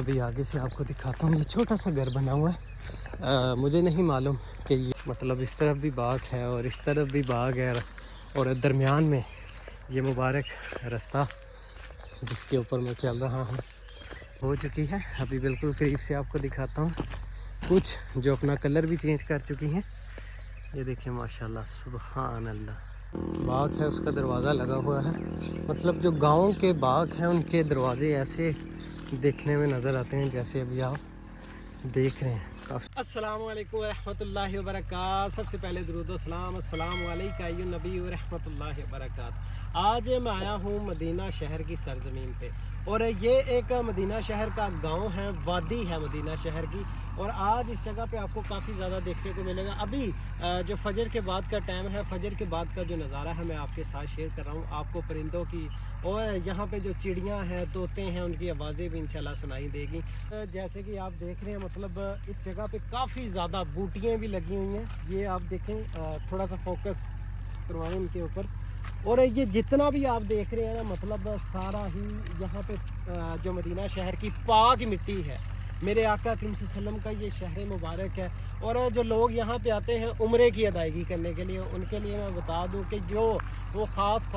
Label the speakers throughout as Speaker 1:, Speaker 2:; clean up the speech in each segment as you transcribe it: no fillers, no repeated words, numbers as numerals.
Speaker 1: अभी आगे से आपको दिखाता हूँ। ये छोटा सा घर बना हुआ है। मुझे नहीं मालूम कि ये मतलब इस तरफ भी बाग है और इस तरफ भी बाग है और दरमियान में ये मुबारक रास्ता जिसके ऊपर मैं चल रहा हूँ हो चुकी है। अभी बिल्कुल करीब से आपको दिखाता हूँ। कुछ जो अपना कलर भी चेंज कर चुकी हैं। ये देखिए माशाल्लाह, सुबहान अल्लाह। बाग है, उसका दरवाज़ा लगा हुआ है। मतलब जो गाँव के बाग हैं उनके दरवाजे ऐसे देखने में नज़र आते हैं जैसे अभी आप देख रहे हैं। काफ़ी अस्सलामु अलैकुम व रहमतुल्लाहि व बरकात। सबसे पहले दुरूद व सलाम अस्सलामु अलैका अय्युहन नबी व रहमतुल्लाहि व बरकात। आज मैं आया हूँ मदीना शहर की सरजमीन पे और ये एक मदीना शहर का गांव है, वादी है मदीना शहर की। और आज इस जगह पे आपको काफ़ी ज़्यादा देखने को मिलेगा। अभी जो फजर के बाद का टाइम है, फजर के बाद का जो नज़ारा है मैं आपके साथ शेयर कर रहा हूँ। आपको परिंदों की और यहाँ पे जो चिड़ियाँ हैं, तोते हैं, उनकी आवाज़ें भी इंशाल्लाह सुनाई देगी। जैसे कि आप देख रहे हैं, मतलब इस जगह पे काफ़ी ज़्यादा बूटियाँ भी लगी हुई हैं। ये आप देखें, थोड़ा सा फोकस करवाएं इनके ऊपर। और ये जितना भी आप देख रहे हैं ना, मतलब सारा ही यहाँ पे जो मदीना शहर की पाक मिट्टी है, मेरे आका करीम सल्लल्लाहु अलैहि वसल्लम का ये शहर मुबारक है। और जो लोग यहाँ पे आते हैं उम्रे की अदायगी करने के लिए, उनके लिए मैं बता दूँ कि जो वो ख़ास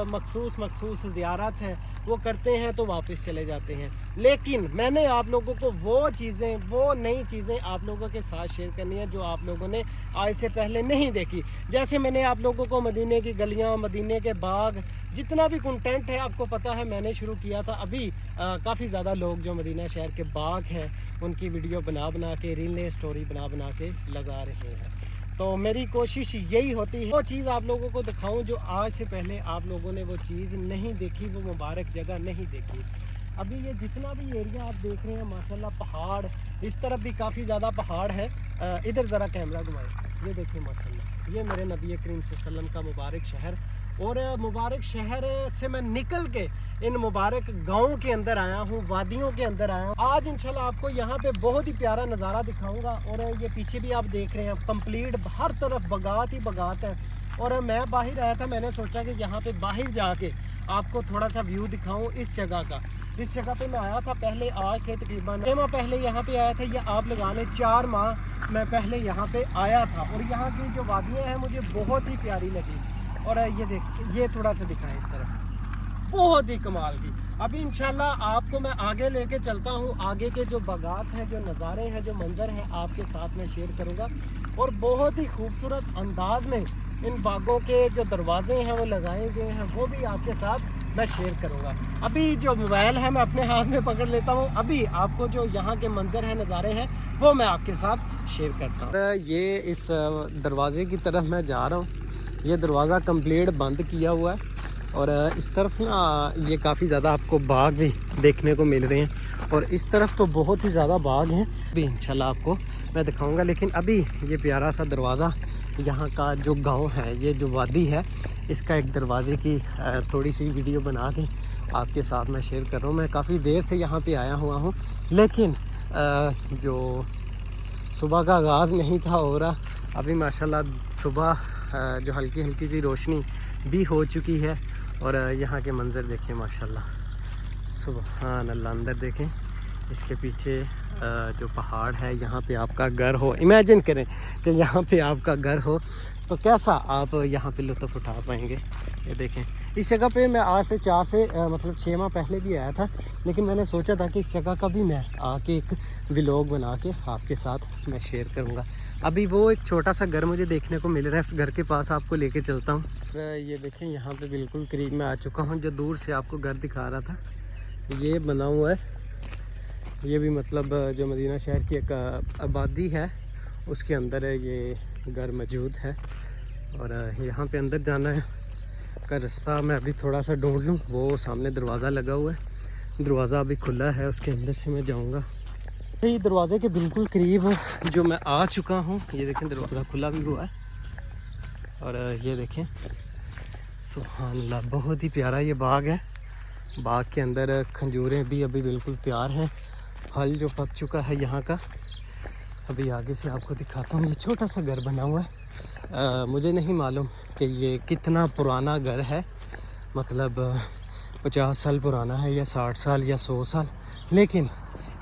Speaker 1: मखसूस ज़ियारत हैं वो करते हैं तो वापस चले जाते हैं। लेकिन मैंने आप लोगों को वो चीज़ें, वो नई चीज़ें आप लोगों के साथ शेयर करनी है जो आप लोगों ने आज से पहले नहीं देखी। जैसे मैंने आप लोगों को मदीने की गलियाँ, मदीने के बाग, जितना भी कंटेंट है आपको पता है मैंने शुरू किया था। अभी काफ़ी ज़्यादा लोग जो मदीना शहर के बाग हैं उनकी वीडियो बना के, रीलें स्टोरी बना के लगा रहे हैं। तो मेरी कोशिश यही होती है वो चीज़ आप लोगों को दिखाऊं जो आज से पहले आप लोगों ने वो चीज़ नहीं देखी, वो मुबारक जगह नहीं देखी। अभी ये जितना भी एरिया आप देख रहे हैं माशाल्लाह, पहाड़, इस तरफ भी काफ़ी ज़्यादा पहाड़ है। इधर ज़रा कैमरा घुमाएं, ये देखिए माशाल्लाह, ये मेरे नबी करीम सल्लल्लाहु अलैहि वसल्लम का मुबारक शहर। और मुबारक शहर से मैं निकल के इन मुबारक गाँव के अंदर आया हूँ, वादियों के अंदर आया हूँ। आज इंशाल्लाह आपको यहाँ पे बहुत ही प्यारा नज़ारा दिखाऊंगा। और ये पीछे भी आप देख रहे हैं, कंप्लीट हर तरफ बगात ही बगात है। और मैं बाहर आया था, मैंने सोचा कि यहाँ पे बाहर जाके आपको थोड़ा सा व्यू दिखाऊँ इस जगह का। इस जगह पे मैं आया था पहले, आज से तकरीबन 6 माह पहले यहाँ पे आया था। ये आप लगा लें 4 माह मैं पहले यहाँ पे आया था। और यहाँ की जो वादियाँ हैं मुझे बहुत ही प्यारी लगी। और ये देख, ये थोड़ा सा दिखाएं इस तरफ, बहुत ही कमाल की। अभी इंशाल्लाह आपको मैं आगे लेके चलता हूँ, आगे के जो बागात हैं, जो नज़ारे हैं, जो मंजर हैं आपके साथ में शेयर करूँगा। और बहुत ही खूबसूरत अंदाज में इन बागों के जो दरवाजे हैं वो लगाए गए हैं, वो भी आपके साथ मैं शेयर करूँगा। अभी जो मोबाइल है मैं अपने हाथ में पकड़ लेता हूँ। अभी आपको जो यहाँ के मंजर हैं, नज़ारे हैं, वो मैं आपके साथ शेयर करता हूँ। ये इस दरवाजे की तरफ मैं जा रहा हूँ। ये दरवाज़ा कंप्लीट बंद किया हुआ है। और इस तरफ ना ये काफ़ी ज़्यादा आपको बाग भी देखने को मिल रहे हैं। और इस तरफ तो बहुत ही ज़्यादा बाग हैं, अभी इंशाल्लाह आपको मैं दिखाऊंगा। लेकिन अभी ये प्यारा सा दरवाज़ा, यहाँ का जो गांव है, ये जो वादी है, इसका एक दरवाज़े की थोड़ी सी वीडियो बना के आपके साथ मैं शेयर कर रहा हूँ। मैं काफ़ी देर से यहाँ पे आया हुआ हूँ, लेकिन जो सुबह का आगाज़ नहीं था हो रहा। अभी माशाल्लाह सुबह जो हल्की सी रोशनी भी हो चुकी है। और यहाँ के मंज़र देखें माशाल्लाह, सुभान अल्लाह। अंदर देखें, इसके पीछे जो पहाड़ है, यहाँ पे आपका घर हो, इमेजिन करें कि यहाँ पे आपका घर हो तो कैसा आप यहाँ पे लुत्फ़ उठा पाएंगे। ये देखें, इस जगह पे मैं आज से 6 माह पहले भी आया था। लेकिन मैंने सोचा था कि इस जगह का भी मैं आके एक व्लॉग बना के आपके साथ मैं शेयर करूँगा। अभी वो एक छोटा सा घर मुझे देखने को मिल रहा है, इस घर के पास आपको लेके चलता हूँ। ये देखें, यहाँ पे बिल्कुल करीब मैं आ चुका हूँ। जो दूर से आपको घर दिखा रहा था, ये बना हुआ है। ये भी मतलब जो मदीना शहर की एक आबादी है उसके अंदर है ये घर मौजूद है। और यहाँ पे अंदर जाना है का रास्ता मैं अभी थोड़ा सा ढूंढ लूँ। वो सामने दरवाज़ा लगा हुआ है, दरवाज़ा अभी खुला है, उसके अंदर से मैं जाऊँगा। ये दरवाज़े के बिल्कुल करीब जो मैं आ चुका हूँ, ये देखें दरवाज़ा खुला भी हुआ है। और ये देखें, सुभान अल्लाह, बहुत ही प्यारा ये बाग है। बाग के अंदर खजूरें भी अभी बिल्कुल तैयार हैं, फल जो पक चुका है यहाँ का। अभी आगे से आपको दिखाता हूँ। ये छोटा सा घर बना हुआ है। मुझे नहीं मालूम कि ये कितना पुराना घर है, मतलब 50 साल पुराना है या 60 साल या 100 साल। लेकिन